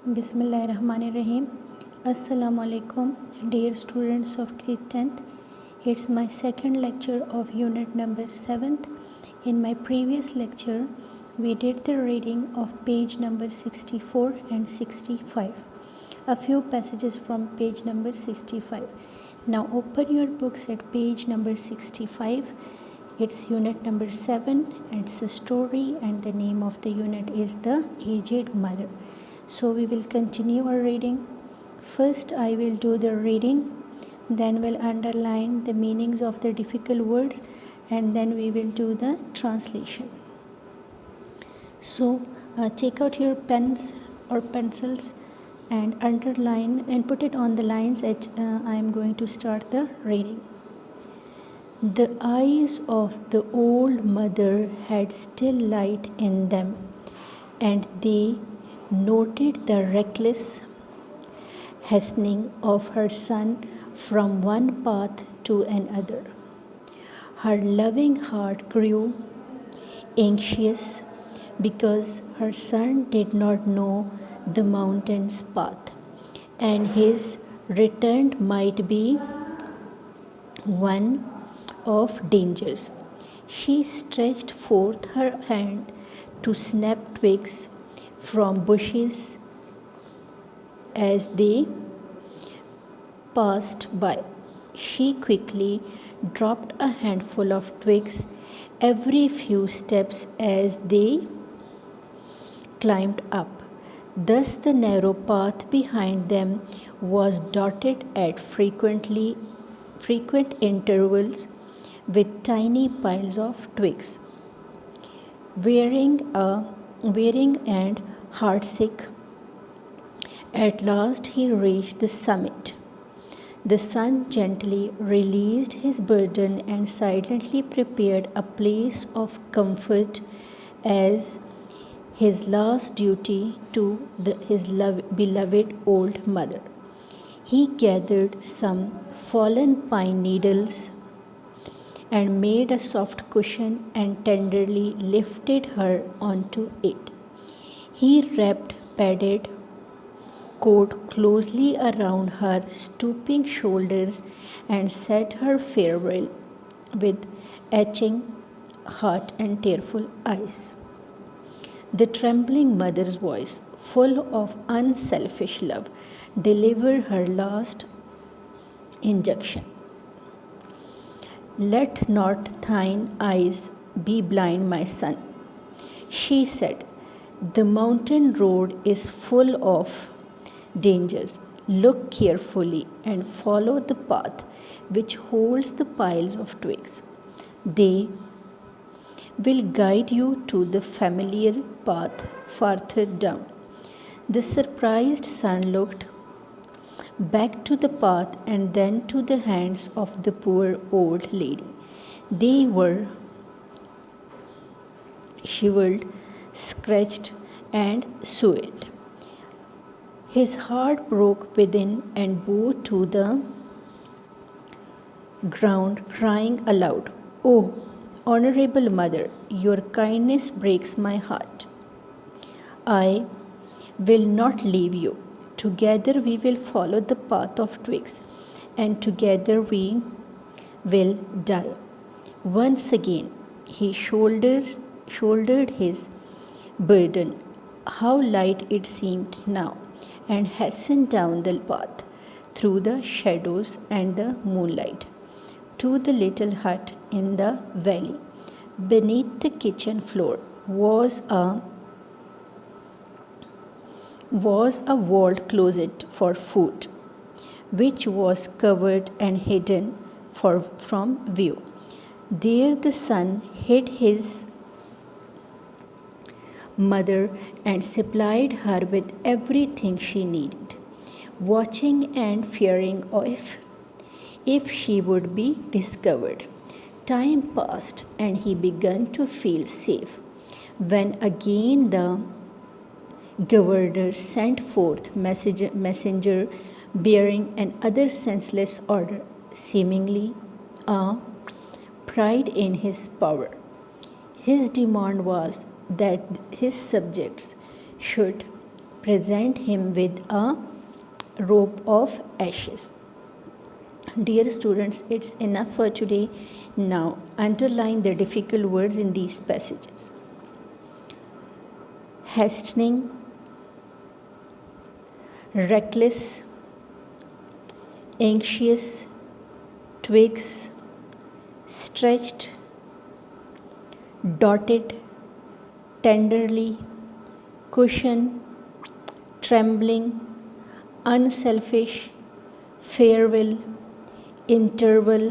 Bismillahirrahmanirrahim. Assalamu alaikum, dear students of grade 10th. It's my second lecture of unit number 7th. In my previous lecture, we did the reading of page number 64 and 65. A few passages from page number 65. Now open your books at page number 65. It's unit number 7 and it's a story, and the name of the unit is The Aged Mother. So we will continue our reading. First I will do the reading, then we'll underline the meanings of the difficult words, and then we will do the translation. So take out your pens or pencils and underline and put it on the lines that I am going to start the reading. The eyes of the old mother had still light in them, and they noted the reckless hastening of her son from one path to another. Her loving heart grew anxious because her son did not know the mountain's path, and his return might be one of dangers. She stretched forth her hand to snap twigs from bushes as they passed by. She quickly dropped a handful of twigs every few steps as they climbed up. Thus the narrow path behind them was dotted at frequent intervals with tiny piles of twigs. Wearing and heartsick, at last he reached the summit. The son gently released his burden and silently prepared a place of comfort as his last duty to his beloved old mother. He gathered some fallen pine needles and made a soft cushion and tenderly lifted her onto it. He wrapped padded coat closely around her stooping shoulders and said her farewell with aching heart and tearful eyes. The trembling mother's voice, full of unselfish love, delivered her last injunction. Let not thine eyes be blind, my son, she said. The mountain road is full of dangers. Look carefully and follow the path which holds the piles of twigs. They will guide you to the familiar path farther down. The surprised son looked back to the path and then to the hands of the poor old lady. They were shriveled, scratched, and soiled. His heart broke within and bore to the ground, crying aloud, "Oh, honorable mother, your kindness breaks my heart. I will not leave you. Together we will follow the path of twigs, and together we will die." Once again he shouldered his burden. How light it seemed now, and hastened down the path through the shadows and the moonlight to the little hut in the valley. Beneath the kitchen floor was a walled closet for food, which was covered and hidden from view. There the son hid his mother and supplied her with everything she needed, watching and fearing if she would be discovered. Time passed and he began to feel safe when again the governor sent forth messenger bearing another senseless order, seemingly a pride in his power. His demand was that his subjects should present him with a robe of ashes. Dear students, it's enough for today. Now, underline the difficult words in these passages. Hastening, reckless, anxious, twigs, stretched, dotted, tenderly, cushion, trembling, unselfish, farewell, interval,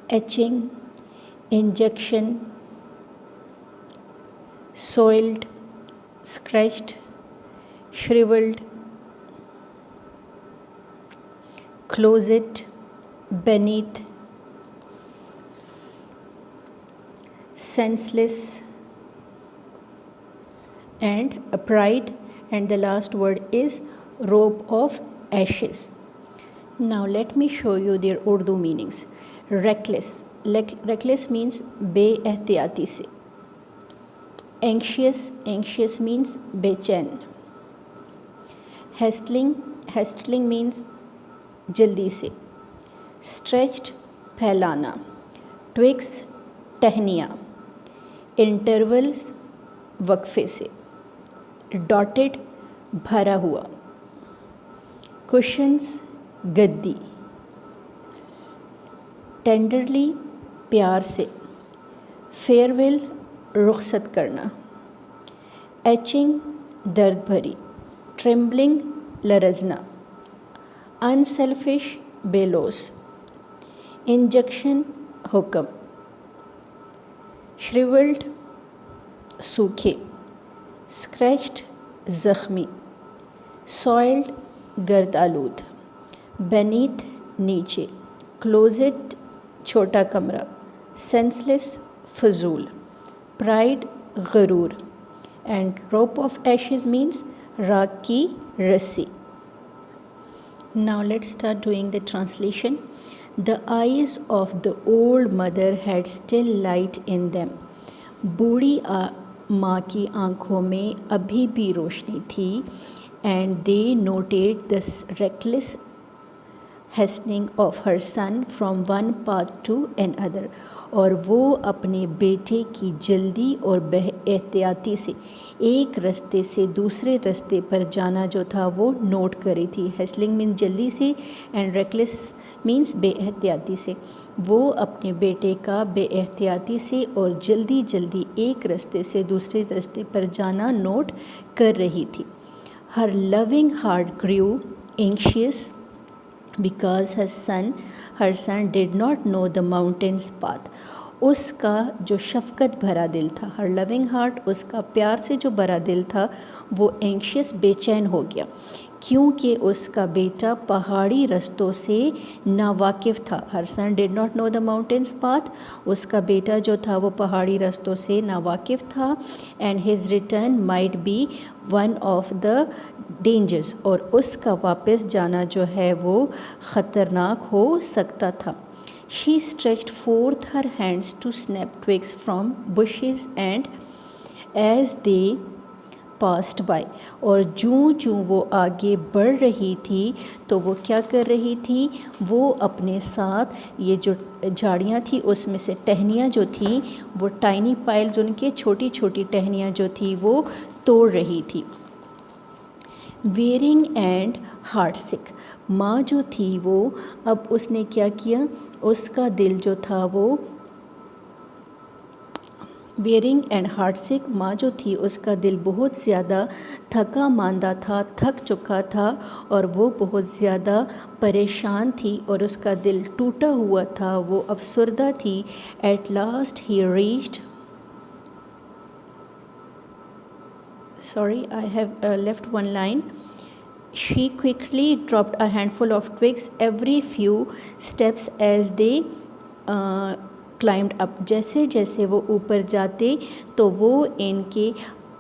etching, injection, soiled, scratched, shriveled, closet, beneath, senseless, and upright, and the last word is robe of ashes. Now let me show you their Urdu meanings. Reckless. Reckless means बे-एहतियाती से. Anxious. Anxious means बेचैन. Hastling means जल्दी से. Stretched फैलाना. Twigs टहनियाँ. Intervals वक्फे से. Dotted भरा हुआ. Cushions गद्दी. Tenderly प्यार से. फेयरवेल रुखसत करना. एचिंग दर्द भरी. ट्रेम्बलिंग लरजना. अनसेल्फिश बेलोस. इंजेक्शन हुक्म. श्रिवल्ड सूखे. स्क्रैच्ड ज़ख्मी. सॉइल्ड गर्द आलूद. बेनीथ नीचे. क्लोजेट छोटा कमरा. सेंसलेस फजूल. प्राइड गरूर. And rope of ashes means राख की रस्सी. Now let's start doing the translation. The eyes of the old mother had still light in them. बूढ़ी माँ की आँखों में अभी भी रोशनी थी. And they noted the reckless hastening of her son from one path to another. और वो अपने बेटे की जल्दी और एहतियाती से एक रास्ते से दूसरे रास्ते पर जाना जो था वो नोट करी थी. हेस्लिंग मीन्स जल्दी से एंड रेकलेस मीन्स बेएहतियाती से. वो अपने बेटे का बेएहतियाती से और जल्दी जल्दी एक रास्ते से दूसरे रास्ते पर जाना नोट कर रही थी. Her loving heart grew anxious because her son did not know the mountain's path. उसका जो शफ़क़त भरा दिल था, हर लविंग हार्ट, उसका प्यार से जो भरा दिल था, वो एंशियस बेचैन हो गया क्योंकि उसका बेटा पहाड़ी रास्तों से नावाकिफ़ था. Her son did not know the mountain's path. उसका बेटा जो था वो पहाड़ी रास्तों से नावाकिफ़ था. And his return might be one of the dangers. और उसका वापस जाना जो है वो ख़तरनाक हो सकता था. She stretched forth her hands to snap twigs from bushes and as they passed by. और जूं वो आगे बढ़ रही थी तो वो क्या कर रही थी, वो अपने साथ ये जो झाड़ियाँ थी उसमें से टहनियाँ जो थी वो टाइनी पाइल्स, उनके छोटी छोटी टहनियाँ जो थी वो तोड़ रही थी. वेयरिंग एंड हार्ट सिक. माँ जो थी वो अब उसने क्या किया, उसका दिल जो था वो वेयरिंग एंड हार्ट सिक. माँ जो थी उसका दिल बहुत ज़्यादा थका मांदा था, थक चुका था और वो बहुत ज़्यादा परेशान थी और उसका दिल टूटा हुआ था, वो अफसरदा थी. At last he reached, sorry I have left one line. She quickly dropped a handful of twigs every few steps as they climbed up. जैसे जैसे वो ऊपर जाते तो वो इनके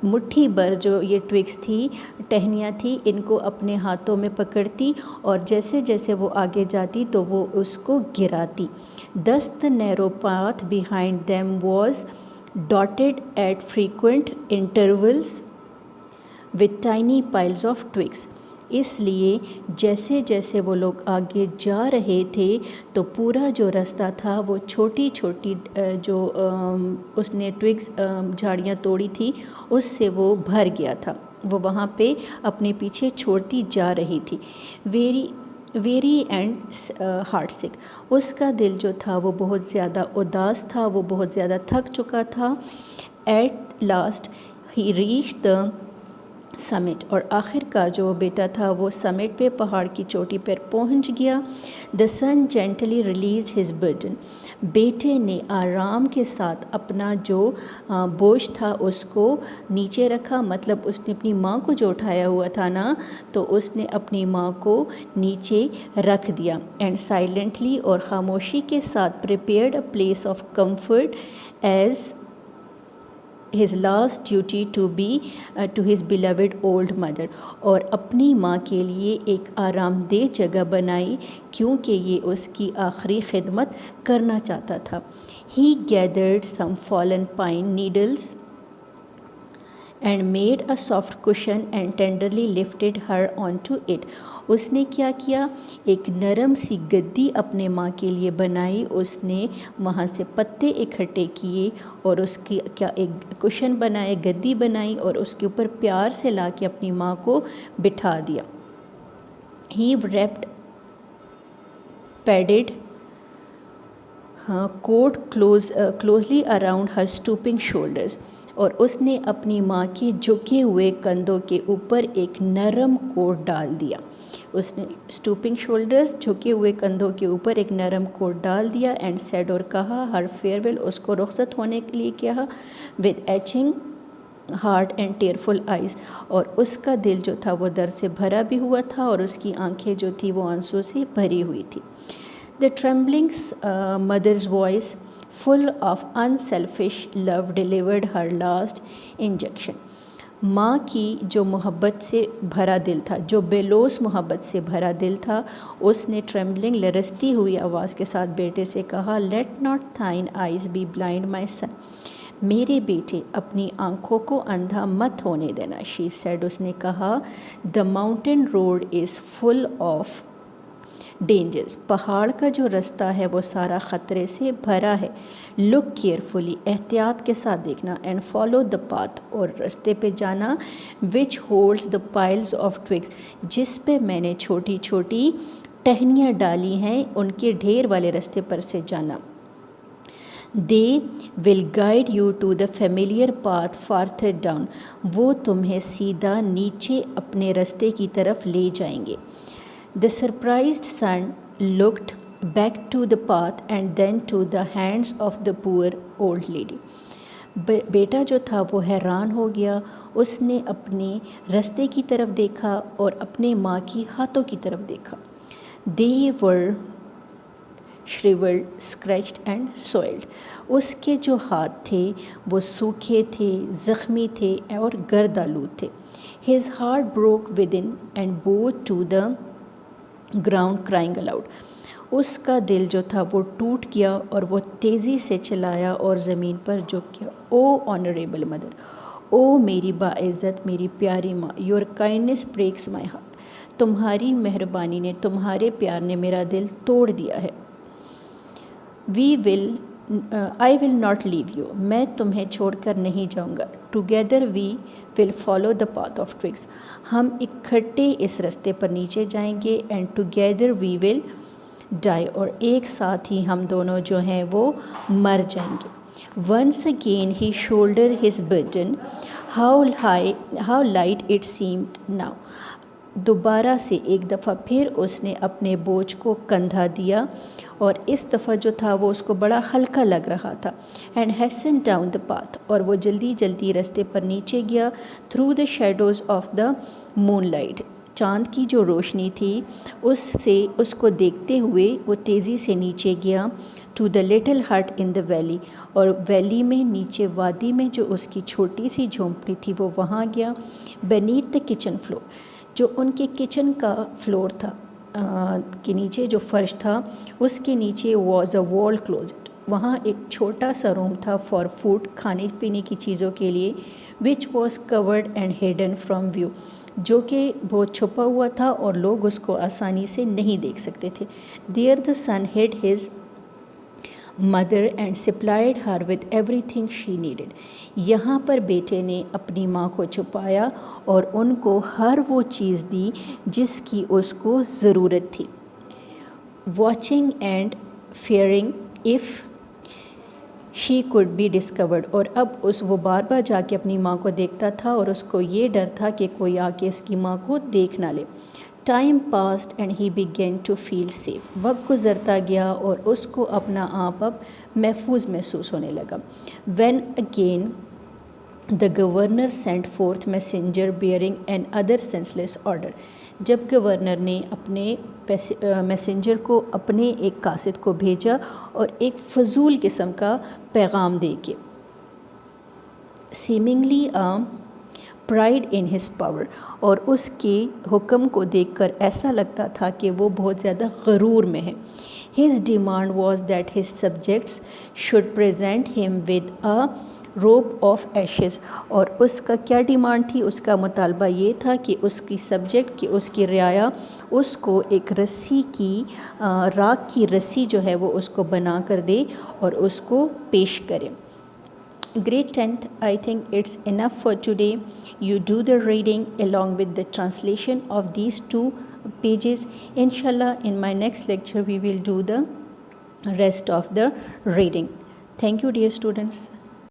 मुट्ठी भर जो ये ट्विग्स थी, टहनियाँ थी, इनको अपने हाथों में पकड़ती और जैसे जैसे वो आगे जाती तो वो उसको गिराती. Thus the narrow path behind them was dotted at frequent intervals with tiny piles of twigs. اس لیے جیسے جیسے وہ لوگ آگے جا رہے تھے تو پورا جو راستہ تھا وہ چھوٹی چھوٹی جو اس نے ٹوگز جھاڑیاں توڑی تھی اس سے وہ بھر گیا تھا. وہ وہاں پہ اپنے پیچھے چھوڑتی جا رہی تھی. ویری اینڈ ہارٹ سک. اس کا دل جو تھا وہ بہت زیادہ اداس تھا، وہ بہت زیادہ تھک چکا تھا. At last he reach the summit. اور آخر کار جو وہ بیٹا تھا وہ سمٹ پہ، پہاڑ کی چوٹی پر پہنچ گیا. دا سن جینٹلی ریلیزڈ ہز برڈن. بیٹے نے آرام کے ساتھ اپنا جو بوجھ تھا اس کو نیچے رکھا، مطلب اس نے اپنی ماں کو جو اٹھایا ہوا تھا نا، تو اس نے اپنی ماں کو نیچے رکھ دیا. اینڈ سائلنٹلی، اور خاموشی کے ساتھ، prepared a place of comfort as his last duty to his beloved old mother. اور اپنی ماں کے لیے ایک آرام دہ جگہ بنائی کیونکہ یہ اس کی آخری خدمت کرنا چاہتا تھا. He gathered some fallen pine needles and made a soft cushion and tenderly lifted her onto it. اس نے کیا کیا؟ ایک نرم سی گدی اپنے ماں کے لیے بنائی. اس نے وہاں سے پتے اکٹھے کیے اور اس کی کیا ایک کشن بنائے، گدی بنائی، اور اس کے اوپر پیار سے لا کے اپنی ماں کو بٹھا دیا. He wrapped padded coat closely around her stooping shoulders. اور اس نے اپنی ماں کے جھکے ہوئے کندھوں کے اوپر ایک نرم کوٹ ڈال دیا. اس نے اسٹوپنگ شولڈرز، جھکے ہوئے کندھوں کے اوپر ایک نرم کوٹ ڈال دیا. اینڈ سیڈ، اور کہا، ہر فیئرویل، اس کو رخصت ہونے کے لیے کیا، with aching heart and tearful eyes. اور اس کا دل جو تھا وہ درد سے بھرا بھی ہوا تھا اور اس کی آنکھیں جو تھی وہ آنسو سے بھری ہوئی تھی. The trembling mother's voice, full of unselfish love, delivered her last injection. ماں کی جو محبت سے بھرا دل تھا، جو بے لوث محبت سے بھرا دل تھا، اس نے ٹریمبلنگ، لرزتی ہوئی آواز کے ساتھ بیٹے سے کہا، Let not thine eyes be blind, my son. میرے بیٹے، اپنی آنکھوں کو اندھا مت ہونے دینا. She said، اس نے کہا، The mountain road is full of dangers. پہاڑ کا جو رستہ ہے وہ سارا خطرے سے بھرا ہے. لک کیئرفلی، احتیاط کے ساتھ دیکھنا. اینڈ فالو دا پاتھ، اور رستے پہ جانا. وچ ہولڈز دا پائلز آف ٹوگز، جس پہ میں نے چھوٹی چھوٹی ٹہنیاں ڈالی ہیں، ان کے ڈھیر والے رستے پر سے جانا. They will guide you to the familiar path farther down. وہ تمہیں سیدھا نیچے اپنے رستے کی طرف لے جائیں گے. The surprised son looked back to the path and then to the hands of the poor old lady. بیٹا جو تھا وہ حیران ہو گیا. اس نے اپنے رستے کی طرف دیکھا اور اپنے ماں کی ہاتھوں کی طرف دیکھا. They were shriveled, scratched and soiled. اس کے جو ہاتھ تھے وہ سوکھے تھے، زخمی تھے اور گرد آلود تھے. His heart broke within and bowed to the ground crying aloud. اس کا دل جو تھا وہ ٹوٹ گیا اور وہ تیزی سے چلایا اور زمین پر جھک گیا. او آنریبل مدر، او میری باعزت، میری پیاری ماں. Your kindness breaks my heart. تمہاری مہربانی نے، تمہارے پیار نے میرا دل توڑ دیا ہے. I will not leave you. میں تمہیں چھوڑ کر نہیں جاؤں گا. Together we will follow the path of twigs. ہم اکٹھے اس رستے پر نیچے جائیں گے. And together we will die. اور ایک ساتھ ہی ہم دونوں جو ہیں وہ مر جائیں گے. Once again he shouldered his burden. How light it seemed now. دوبارہ سے ایک دفعہ پھر اس نے اپنے بوجھ کو کندھا دیا اور اس دفعہ جو تھا وہ اس کو بڑا ہلکا لگ رہا تھا. And hastened down the path. اور وہ جلدی جلدی رستے پر نیچے گیا. through the shadows of the moonlight. چاند کی جو روشنی تھی اس سے اس کو دیکھتے ہوئے وہ تیزی سے نیچے گیا. to the little hut in the valley. اور ویلی میں نیچے وادی میں جو اس کی چھوٹی سی جھونپڑی تھی وہ وہاں گیا. beneath the kitchen floor. جو ان کے کچن کا فلور تھا کے نیچے جو فرش تھا اس کے نیچے واز اے وال کلوزٹ. وہاں ایک چھوٹا سا روم تھا فار فوڈ، کھانے پینے کی چیزوں کے لیے، which was covered and hidden from view, جو کہ بہت چھپا ہوا تھا اور لوگ اس کو آسانی سے نہیں دیکھ سکتے تھے. There the son had his mother and supplied her with everything she needed. یہاں پر بیٹے نے اپنی ماں کو چھپایا اور ان کو ہر وہ چیز دی جس کی اس کو ضرورت تھی. Watching and fearing if she could be discovered, اور اب وہ بار بار جا کے اپنی ماں کو دیکھتا تھا اور اس کو یہ ڈر تھا کہ کوئی آ کے اس کی ماں کو دیکھ نہ لے. Time passed and he began to feel safe. وقت گزرتا گیا اور اس کو اپنا آپ اب محفوظ محسوس ہونے لگا. When again the governor sent forth messenger bearing another senseless order. جب گورنر نے اپنے میسنجر کو اپنے ایک قاصد کو بھیجا اور ایک فضول قسم کا پیغام دے کے، seemingly pride in his power, اور اس کے حکم کو دیکھ کر ایسا لگتا تھا کہ وہ بہت زیادہ غرور میں ہے. His demand was that his subjects should present ہم ود اے روپ آف ایشز، اور اس کا کیا ڈیمانڈ تھی؟ اس کا مطالبہ یہ تھا کہ اس کی سبجیکٹ کی اس کی رعایا اس کو ایک رسی کی راکھ کی رسی جو ہے وہ اس کو بنا کر دے اور اس کو پیش کرے. Grade 10th, I think it's enough for today. You do the reading along with the translation of these 2 pages. Inshallah, in my next lecture, we will do the rest of the reading. Thank you, dear students.